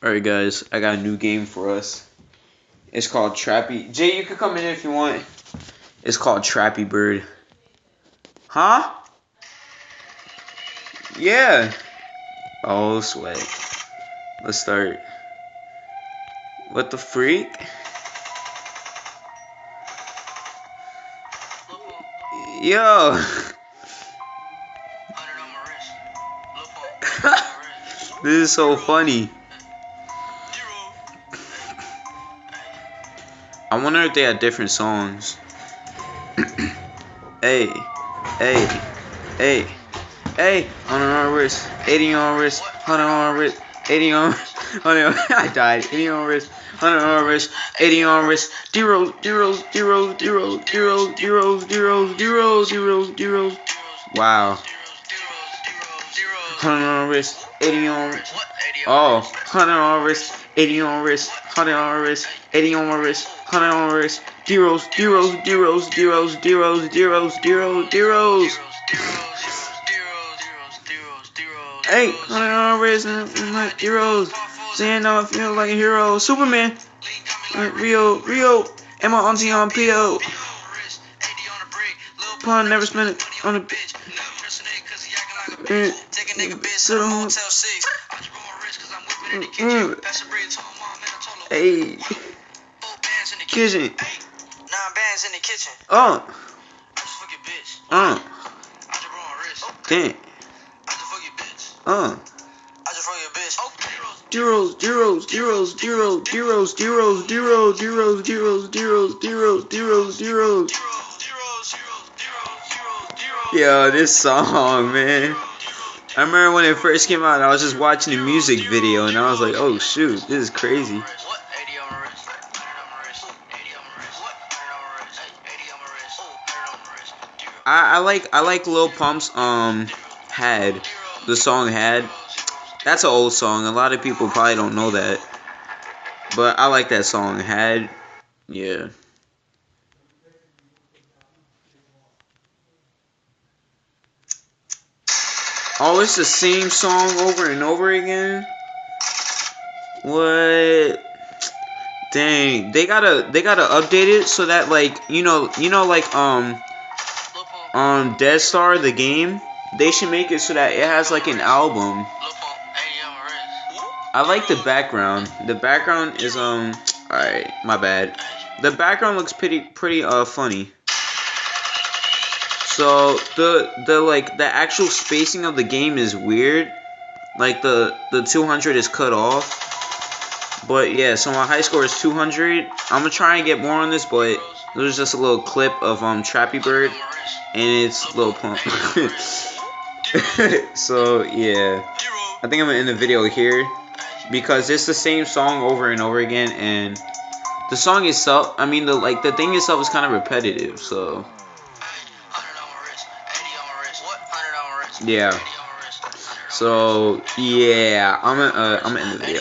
Alright guys, I got a new game for us. It's called Trappy. Jay, you can come in if you want. It's called Trappy Bird. Huh? Yeah. Oh, sweat. Let's start. What the freak? Yo. This is so funny. I wonder if they had different songs. Hey, hey, hey, hey, on our wrist, 80 on wrist, 100 on wrist, 80 on, 100 on, I died, 80 on wrist, 100 on wrist, 80 on wrist, zeros, zeros, zeros, zeros, zeros, zeros, zeros, zeros, zeros, zeros. Wow. 100 on wrist, 80 on, oh, 100 on wrist, 80 on wrist, 100 on wrist, 80 on wrist, 100 on wrist, zeros, zeros, zeros, zeros, zeros, zeros, zeros, zeros. Hey, 100 on wrist, and like zeros. Saying I feel like a hero. Superman. Rio, and my auntie on PO. Pun never spend it on a bitch. Sit on hotel 6. Hey. Kitchen. 9 bands in the kitchen. Damn. Zeros, zeros, zeros, zeros, zeros, zeros, zeros, zeros, zeros, zeros, zeros, zeros, zeros. Yo, this song, man. I remember when it first came out, I was just watching a music video, and I was like, oh shoot, this is crazy. I like Lil Pump's Had, the song Had. That's an old song. A lot of people probably don't know that, but I like that song Had. Yeah. Oh, it's the same song over and over again? What? Dang, they gotta update it so that like you know like Dead Star the game, they should make it so that it has like an album. I like the background. The background is alright, my bad. The background looks pretty funny. So the actual spacing of the game is weird. Like the 200 is cut off. But yeah, so my high score is 200. I'm gonna try and get more on this, but there's just a little clip of Trappy Bird, and it's Lil Pump. So yeah, I think I'm gonna end the video here because it's the same song over and over again, and the song itself, I mean the thing itself is kind of repetitive. So yeah. So yeah, I'm gonna end the video.